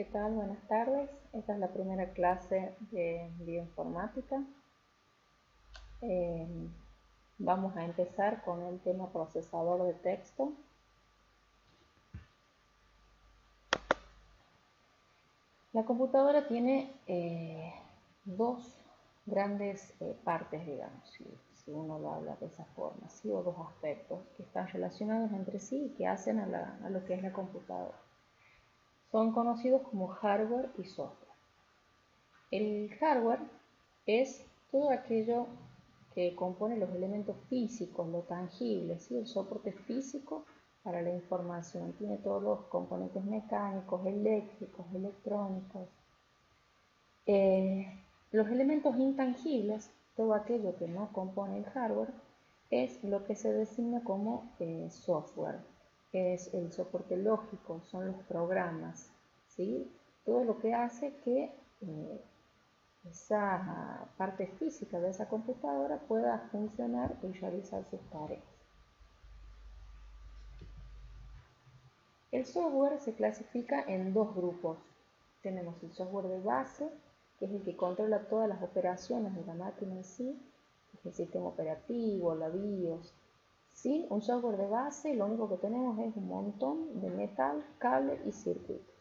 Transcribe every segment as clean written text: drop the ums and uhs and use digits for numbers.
¿Qué tal? Buenas tardes. Esta es la primera clase de bioinformática. Vamos a empezar con el tema procesador de texto. La computadora tiene dos grandes partes, digamos, si uno lo habla de esa forma, ¿sí? O dos aspectos que están relacionados entre sí y que hacen a lo que es la computadora. Son conocidos como hardware y software. El hardware es todo aquello que compone los elementos físicos, lo tangible, ¿sí? El soporte físico para la información. Tiene todos los componentes mecánicos, eléctricos, electrónicos. Los elementos intangibles, todo aquello que no compone el hardware, es lo que se designa como software. Es el soporte lógico, son los programas, ¿sí? Todo lo que hace que esa parte física de esa computadora pueda funcionar y realizar sus tareas. El software se clasifica en dos grupos. Tenemos el software de base, que es el que controla todas las operaciones de la máquina en sí, el sistema operativo, la BIOS. ¿Sí? Un software de base, lo único que tenemos es un montón de metal, cable y circuitos.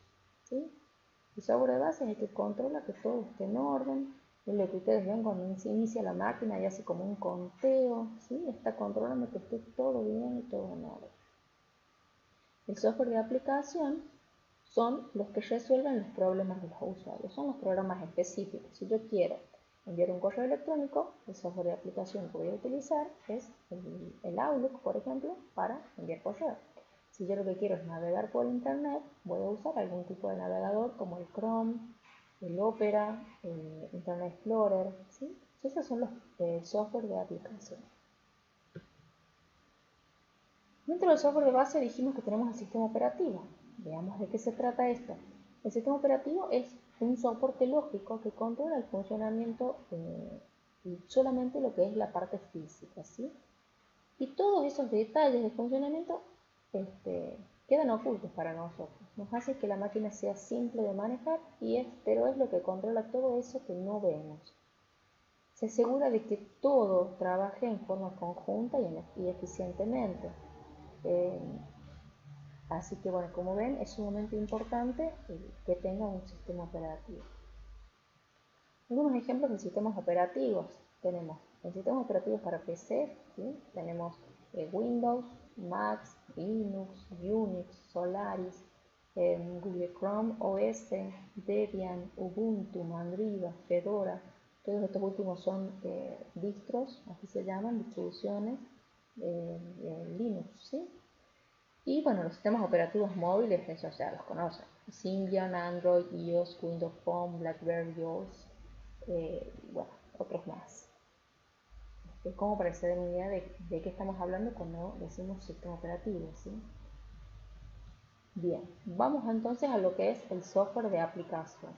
¿Sí? El software de base es el que controla que todo esté en orden, es lo que ustedes ven cuando se inicia la máquina y hace como un conteo, ¿sí? Está controlando que esté todo bien y todo en orden. El software de aplicación son los que resuelven los problemas de los usuarios, son los programas específicos. Si yo quiero enviar un correo electrónico, el software de aplicación que voy a utilizar es el Outlook, por ejemplo, para enviar correo. Si yo lo que quiero es navegar por internet, voy a usar algún tipo de navegador como el Chrome, el Opera, el Internet Explorer, ¿sí? Esos son los software de aplicación. Dentro del software de base dijimos que tenemos el sistema operativo. Veamos de qué se trata esto. El sistema operativo es un soporte lógico que controla el funcionamiento y solamente lo que es la parte física, ¿sí? Y todos esos detalles de funcionamiento quedan ocultos para nosotros. Nos hace que la máquina sea simple de manejar, pero es lo que controla todo eso que no vemos. Se asegura de que todo trabaje en forma conjunta y eficientemente. Así que bueno, como ven, es sumamente importante que tenga un sistema operativo. Algunos ejemplos de sistemas operativos. Tenemos el sistema operativo para PC, ¿sí? Tenemos Windows, Mac, Linux, Unix, Solaris, Google Chrome OS, Debian, Ubuntu, Mandriva, Fedora. Todos estos últimos son distros, así se llaman, distribuciones Linux, ¿sí? Y bueno, los sistemas operativos móviles, esos ya los conocen. Symbian, Android, iOS, Windows Phone, BlackBerry OS, bueno, otros más. Es como para que se den una idea de qué estamos hablando cuando decimos sistema operativo, ¿sí? Bien, vamos entonces a lo que es el software de aplicación.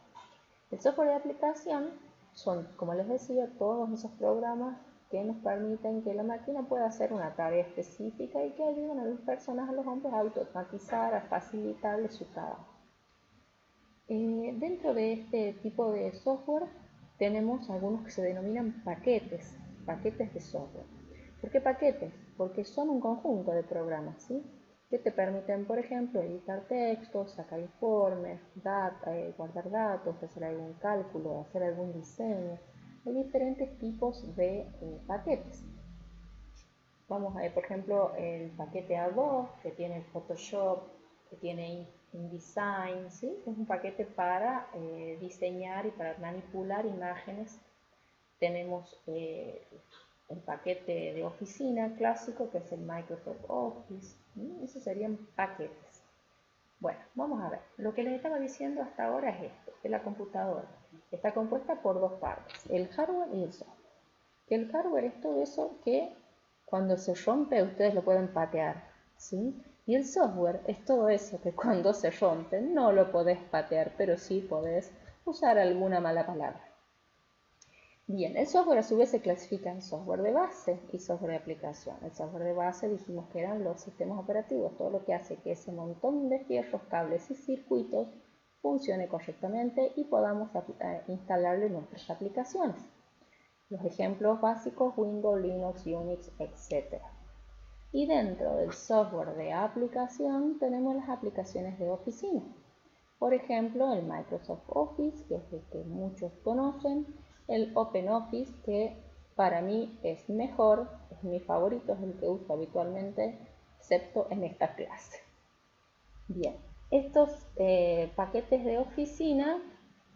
El software de aplicación son, como les decía, todos esos programas que nos permiten que la máquina pueda hacer una tarea específica y que ayuden a las personas, a los hombres, a automatizar, a facilitarles su trabajo. Dentro de este tipo de software tenemos algunos que se denominan paquetes de software. ¿Por qué paquetes? Porque son un conjunto de programas, ¿sí? Que te permiten, por ejemplo, editar textos, sacar informes, guardar datos, hacer algún cálculo, hacer algún diseño. Hay diferentes tipos de paquetes. Vamos a ver, por ejemplo, el paquete Adobe, que tiene el Photoshop, que tiene InDesign, ¿sí? Es un paquete para diseñar y para manipular imágenes. Tenemos el paquete de oficina clásico, que es el Microsoft Office. Esos serían paquetes. Bueno, vamos a ver. Lo que les estaba diciendo hasta ahora es esto, que la computadora está compuesta por dos partes, el hardware y el software. Que el hardware es todo eso que cuando se rompe ustedes lo pueden patear, ¿sí? Y el software es todo eso que cuando se rompe no lo podés patear, pero sí podés usar alguna mala palabra. Bien, el software a su vez se clasifica en software de base y software de aplicación. El software de base dijimos que eran los sistemas operativos, todo lo que hace que ese montón de fierros, cables y circuitos funcione correctamente y podamos instalarle nuestras aplicaciones. Los ejemplos básicos: Windows, Linux, Unix, etc. Y dentro del software de aplicación tenemos las aplicaciones de oficina. Por ejemplo, el Microsoft Office, que es el que muchos conocen, el OpenOffice, que para mí es mejor, es mi favorito, es el que uso habitualmente, excepto en esta clase. Bien, estos paquetes de oficina,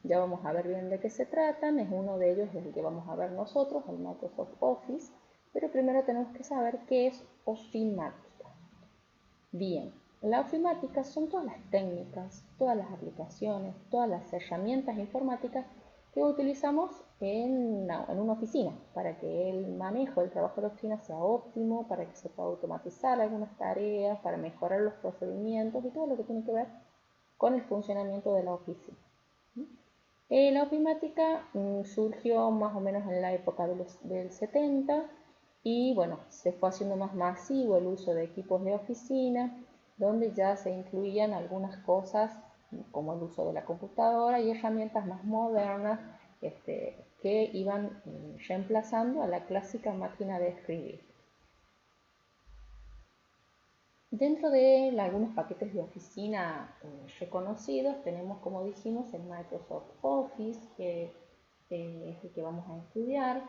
ya vamos a ver bien de qué se tratan. Es uno de ellos el que vamos a ver nosotros, el Microsoft Office, pero primero tenemos que saber qué es ofimática. Bien, la ofimática son todas las técnicas, todas las aplicaciones, todas las herramientas informáticas que utilizamos en una oficina para que el manejo del trabajo de la oficina sea óptimo, para que se pueda automatizar algunas tareas, para mejorar los procedimientos y todo lo que tiene que ver con el funcionamiento de la oficina. La ofimática surgió más o menos en la época del 70 y bueno, se fue haciendo más masivo el uso de equipos de oficina, donde ya se incluían algunas cosas como el uso de la computadora y herramientas más modernas que iban reemplazando a la clásica máquina de escribir. Dentro de algunos paquetes de oficina reconocidos tenemos, como dijimos, el Microsoft Office, que es el que vamos a estudiar,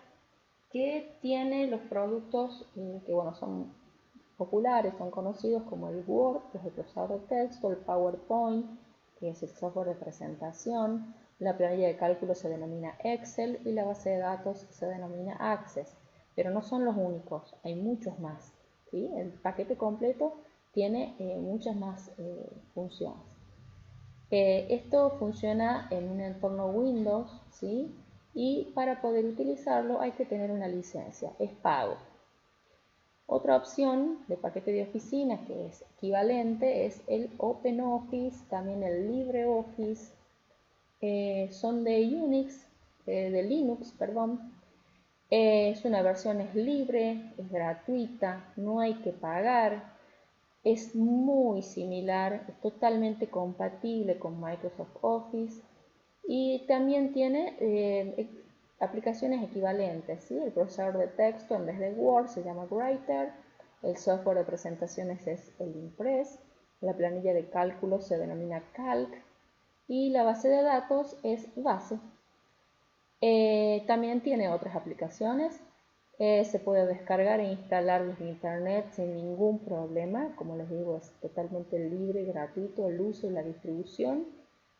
que tiene los productos que bueno, son populares, son conocidos como el Word, que es el procesador de texto, el PowerPoint, que es el software de presentación, la planilla de cálculo se denomina Excel y la base de datos se denomina Access, pero no son los únicos, hay muchos más, ¿sí? El paquete completo tiene muchas más funciones. Esto funciona en un entorno Windows, ¿sí? Y para poder utilizarlo hay que tener una licencia, es pago. Otra opción de paquete de oficina que es equivalente es el OpenOffice, también el LibreOffice, son de Linux, perdón. Es una versión es libre, es gratuita, no hay que pagar, es muy similar, es totalmente compatible con Microsoft Office y también tiene aplicaciones equivalentes, ¿sí? El procesador de texto en vez de Word se llama Writer, el software de presentaciones es el Impress, la planilla de cálculo se denomina Calc y la base de datos es Base. También tiene otras aplicaciones, se puede descargar e instalar desde internet sin ningún problema. Como les digo, es totalmente libre y gratuito el uso y la distribución,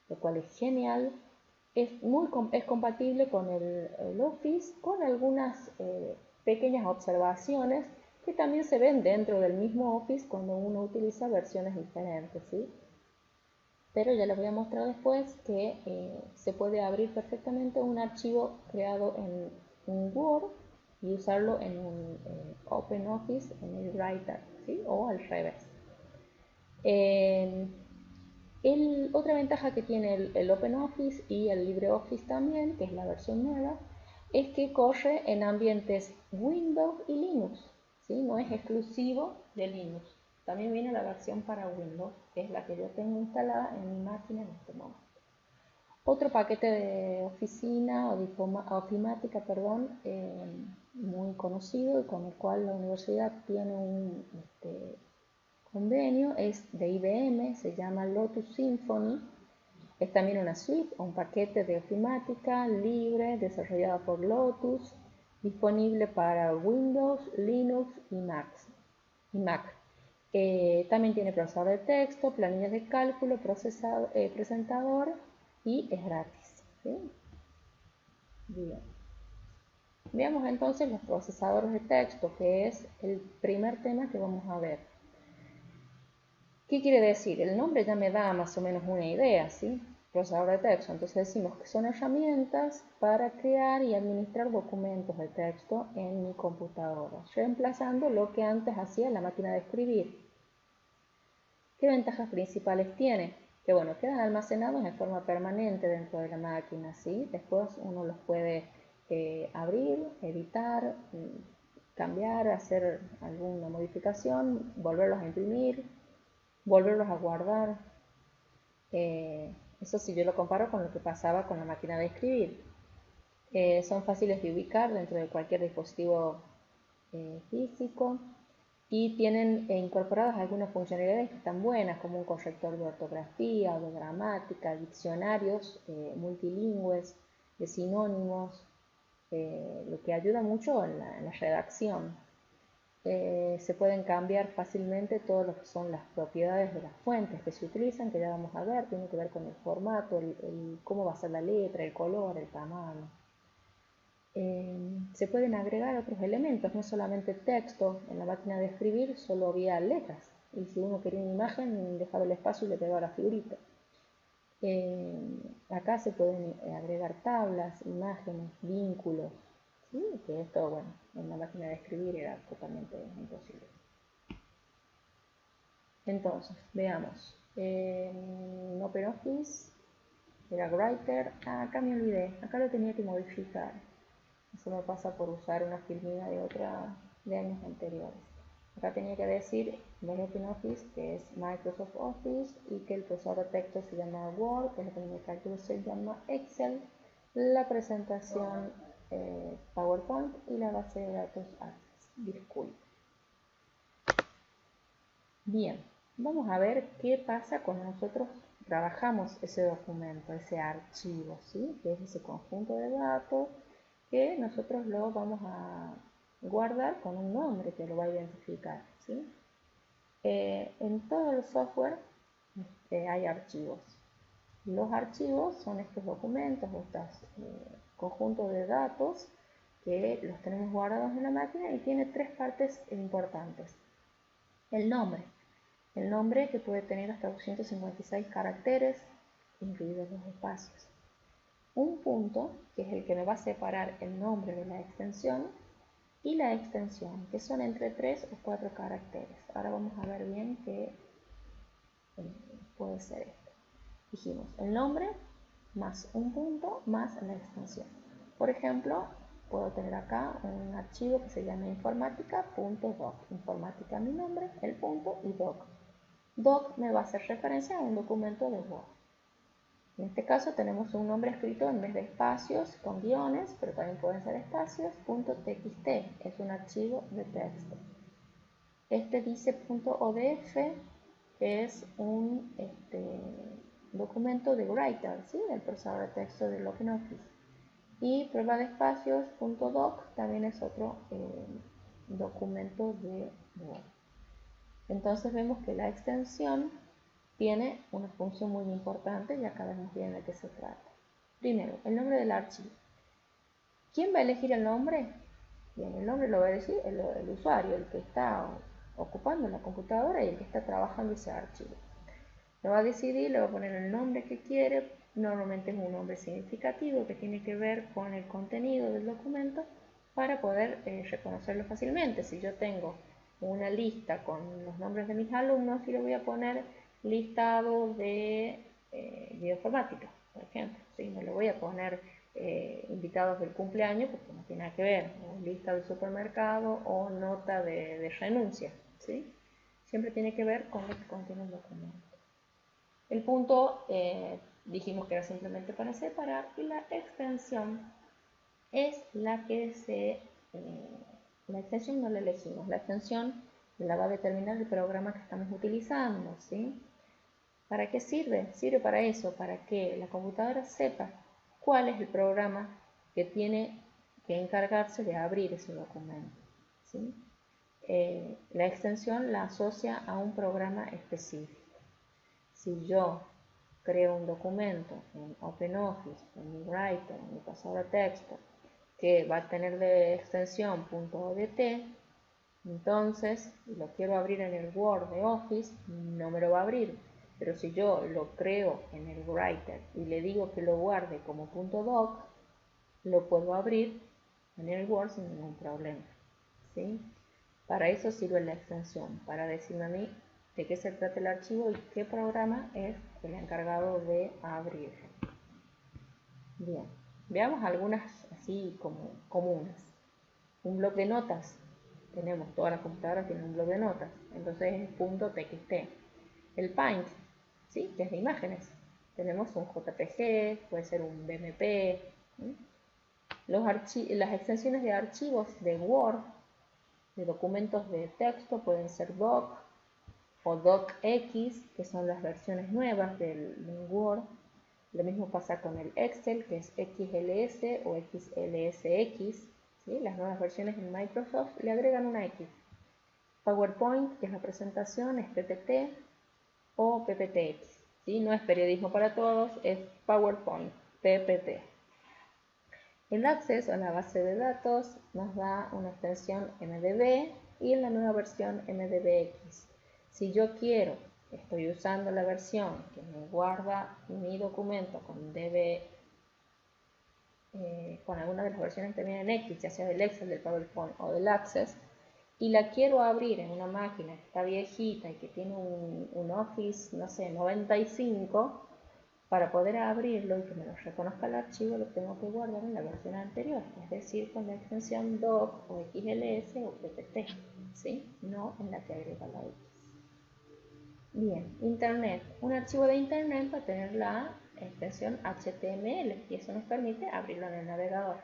lo cual es genial. Es compatible con el Office, con algunas pequeñas observaciones que también se ven dentro del mismo Office cuando uno utiliza versiones diferentes, ¿sí? Pero ya les voy a mostrar después que se puede abrir perfectamente un archivo creado en un Word y usarlo en un OpenOffice en el Writer, ¿sí? O al revés. Otra ventaja que tiene el OpenOffice y el LibreOffice también, que es la versión nueva, es que corre en ambientes Windows y Linux, ¿sí? No es exclusivo de Linux. También viene la versión para Windows, que es la que yo tengo instalada en mi máquina en este momento. Otro paquete de oficina o de ofimática, perdón, muy conocido y con el cual la universidad tiene un convenio es de IBM, se llama Lotus Symphony. Es también una suite o un paquete de ofimática libre desarrollada por Lotus, disponible para Windows, Linux y Mac. También tiene procesador de texto, planillas de cálculo, presentador y es gratis, ¿sí? Bien. Veamos entonces los procesadores de texto, que es el primer tema que vamos a ver. ¿Qué quiere decir? El nombre ya me da más o menos una idea, ¿sí? Procesador de texto. Entonces decimos que son herramientas para crear y administrar documentos de texto en mi computadora, reemplazando lo que antes hacía la máquina de escribir. ¿Qué ventajas principales tiene? Que bueno, quedan almacenados en forma permanente dentro de la máquina, ¿sí? Después uno los puede abrir, editar, cambiar, hacer alguna modificación, volverlos a imprimir, volverlos a guardar. Eso si yo lo comparo con lo que pasaba con la máquina de escribir. Son fáciles de ubicar dentro de cualquier dispositivo físico y tienen incorporadas algunas funcionalidades que están buenas, como un corrector de ortografía o de gramática, diccionarios multilingües, de sinónimos, lo que ayuda mucho en la redacción. Se pueden cambiar fácilmente todo lo que son las propiedades de las fuentes que se utilizan, que ya vamos a ver, tiene que ver con el formato, cómo va a ser la letra, el color, el tamaño. Se pueden agregar otros elementos, no solamente texto. En la máquina de escribir solo había letras, y si uno quería una imagen dejaba el espacio y le pegaba la figurita. Acá se pueden agregar tablas, imágenes, vínculos, ¿sí? Que esto, bueno, en la máquina de escribir era totalmente imposible. Entonces, veamos. En OpenOffice era Writer. Acá me olvidé, acá lo tenía que modificar. Eso me pasa por usar una filmina de años anteriores. Acá tenía que decir en OpenOffice que es Microsoft Office y que el procesador de texto se llama Word, que el administrativo se llama Excel, la presentación PowerPoint y la base de datos Access. Disculpe. Bien, vamos a ver qué pasa cuando nosotros trabajamos ese documento, ese archivo, ¿sí? Que es ese conjunto de datos que nosotros lo vamos a guardar con un nombre que lo va a identificar, ¿sí? En todo el software hay archivos. Los archivos son estos documentos, estos conjuntos de datos que los tenemos guardados en la máquina y tiene tres partes importantes. El nombre que puede tener hasta 256 caracteres, incluidos los espacios. Un punto, que es el que me va a separar el nombre de la extensión, y la extensión, que son entre 3 o 4 caracteres. Ahora vamos a ver bien qué puede ser esto. Dijimos el nombre más un punto más la extensión. Por ejemplo, puedo tener acá un archivo que se llama informática.doc. Informática mi nombre, el punto y doc. Doc me va a hacer referencia a un documento de Word. En este caso tenemos un nombre escrito en vez de espacios con guiones, pero también pueden ser espacios, .txt, es un archivo de texto. Este dice .odf, que es un documento de Writer, ¿sí? Del procesador de texto de OpenOffice. Y prueba de espacios .doc también es otro documento de Word. Entonces vemos que la extensión tiene una función muy importante y acá vemos bien de qué se trata. Primero, el nombre del archivo. ¿Quién va a elegir el nombre? Bien, el nombre lo va a decir el usuario, el que está ocupando la computadora y el que está trabajando ese archivo. Lo va a decidir, le va a poner el nombre que quiere, normalmente es un nombre significativo que tiene que ver con el contenido del documento para poder reconocerlo fácilmente. Si yo tengo una lista con los nombres de mis alumnos y le voy a poner listado de bioinformática, por ejemplo, ¿sí? No le voy a poner invitados del cumpleaños porque no tiene nada que ver, o lista del supermercado o nota de renuncia, ¿sí? Siempre tiene que ver con lo que contiene el documento. El punto dijimos que era simplemente para separar y la extensión es la que la extensión no la elegimos, la extensión la va a determinar el programa que estamos utilizando, ¿sí? ¿Para qué sirve? Sirve para eso, para que la computadora sepa cuál es el programa que tiene que encargarse de abrir ese documento, ¿sí? La extensión la asocia a un programa específico. Si yo creo un documento en OpenOffice, en mi Writer, en mi procesador de texto, que va a tener de extensión .odt, entonces lo quiero abrir en el Word de Office, no me lo va a abrir. Pero si yo lo creo en el Writer y le digo que lo guarde como .doc, lo puedo abrir en el Word sin ningún problema, ¿sí? Para eso sirve la extensión, para decirme a mí de qué se trata el archivo y qué programa es el encargado de abrirlo. Bien, veamos algunas así como comunes. Un bloc de notas. Tenemos, todas las computadoras tienen un bloc de notas, entonces es .txt. El Paint, ¿sí? Que es de imágenes. Tenemos un JPG, puede ser un BMP. Las extensiones de archivos de Word, de documentos de texto, pueden ser doc o docx, que son las versiones nuevas del Word. Lo mismo pasa con el Excel, que es XLS o XLSX. ¿Sí? Las nuevas versiones en Microsoft le agregan una X. PowerPoint, que es la presentación, es PPT o PPTX. ¿Sí? No es periodismo para todos, es PowerPoint, PPT. El acceso a la base de datos nos da una extensión MDB y en la nueva versión MDBX. Si yo quiero, estoy usando la versión que me guarda mi documento con con alguna de las versiones que terminan en X, ya sea del Excel, del PowerPoint o del Access, y la quiero abrir en una máquina que está viejita y que tiene un Office, no sé, 95, para poder abrirlo y que me lo reconozca el archivo, lo tengo que guardar en la versión anterior, es decir, con la extensión doc o XLS o PPT, ¿sí? No en la que agrega la X. Bien, Internet. Un archivo de Internet va a tener la extensión HTML y eso nos permite abrirlo en el navegador.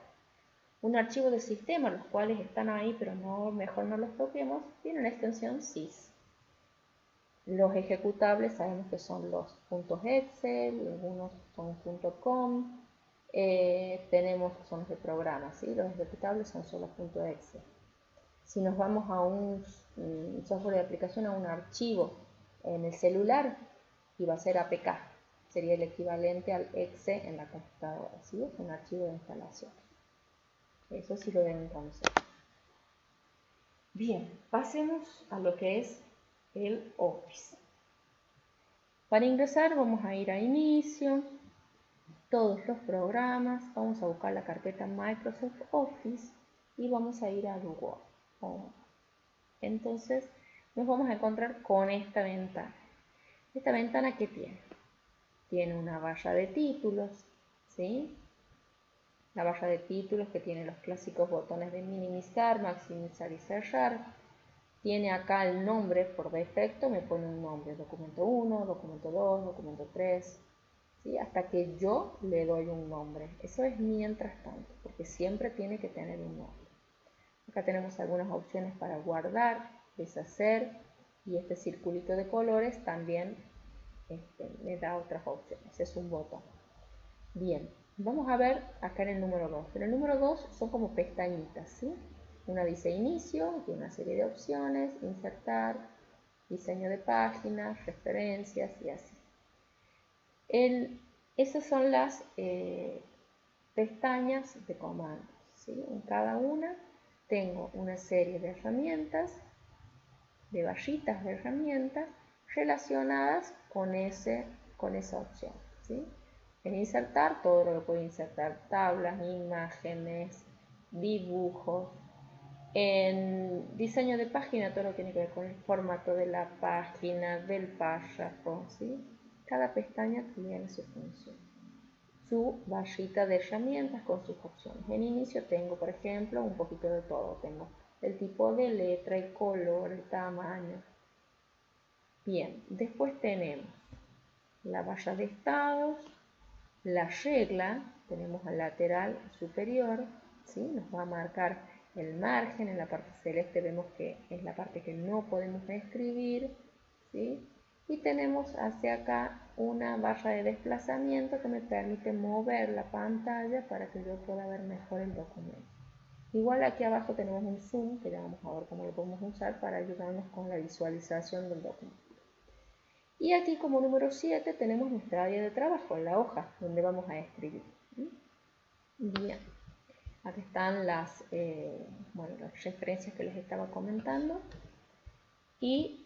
Un archivo de sistema, los cuales están ahí, pero mejor no los toquemos, tiene una extensión sys. Los ejecutables sabemos que son los .excel, algunos son .com, tenemos que son los de programa, ¿sí? Los ejecutables son solo .excel. Si nos vamos a un software de aplicación, a un archivo en el celular, y va a ser APK, sería el equivalente al exe en la computadora, ¿sí? Es un archivo de instalación. Eso sí lo deben conocer. Bien, pasemos a lo que es el Office. Para ingresar vamos a ir a Inicio, Todos los programas, vamos a buscar la carpeta Microsoft Office y vamos a ir a Word. Entonces nos vamos a encontrar con esta ventana. ¿Esta ventana qué tiene? Tiene una barra de títulos, ¿sí? La barra de títulos que tiene los clásicos botones de minimizar, maximizar y cerrar. Tiene acá el nombre por defecto, me pone un nombre, documento 1, documento 2, documento 3, ¿sí? Hasta que yo le doy un nombre. Eso es mientras tanto, porque siempre tiene que tener un nombre. Acá tenemos algunas opciones para guardar, deshacer, y este circulito de colores también me da otras opciones, es un botón. Bien, vamos a ver acá en el número 2. En el número 2 son como pestañitas, ¿sí? Una dice inicio, tiene una serie de opciones, insertar, diseño de páginas, referencias y así. Esas son las pestañas de comandos, ¿sí? En cada una tengo una serie de herramientas, de barritas de herramientas relacionadas con esa opción, ¿sí? En insertar, todo lo que puedo insertar, tablas, imágenes, dibujos. En diseño de página, todo lo que tiene que ver con el formato de la página, del párrafo, ¿sí? Cada pestaña tiene su función, su barrita de herramientas con sus opciones. En inicio tengo, por ejemplo, un poquito de todo. Tengo el tipo de letra, el color, el tamaño. Bien, después tenemos la barra de estados, la regla, tenemos al lateral superior, ¿sí? Nos va a marcar el margen, en la parte celeste vemos que es la parte que no podemos escribir, ¿sí? Y tenemos hacia acá una barra de desplazamiento que me permite mover la pantalla para que yo pueda ver mejor el documento. Igual aquí abajo tenemos un zoom, que ya vamos a ver cómo lo podemos usar para ayudarnos con la visualización del documento. Y aquí como número 7 tenemos nuestra área de trabajo, la hoja, donde vamos a escribir. Bien, aquí están las referencias que les estaba comentando. Y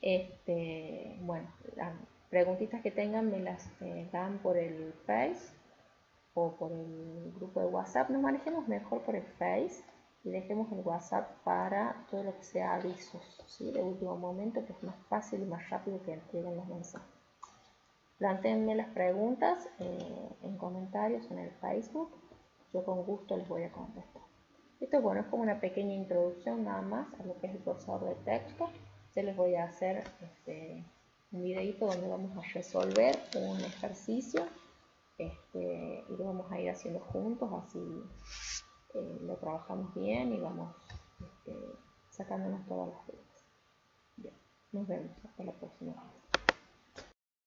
las preguntitas que tengan me las dan por el Face o por el grupo de WhatsApp. Nos manejemos mejor por el Face y dejemos el WhatsApp para todo lo que sea avisos, ¿sí? De último momento, que es más fácil y más rápido que lleguen los mensajes. Plantéenme las preguntas en comentarios en el Facebook. Yo con gusto les voy a contestar. Esto, bueno, es como una pequeña introducción nada más a lo que es el procesador de texto. Yo les voy a hacer un videito donde vamos a resolver un ejercicio y lo vamos a ir haciendo juntos, así lo trabajamos bien y vamos sacándonos todas las dudas. Bien, nos vemos hasta la próxima vez.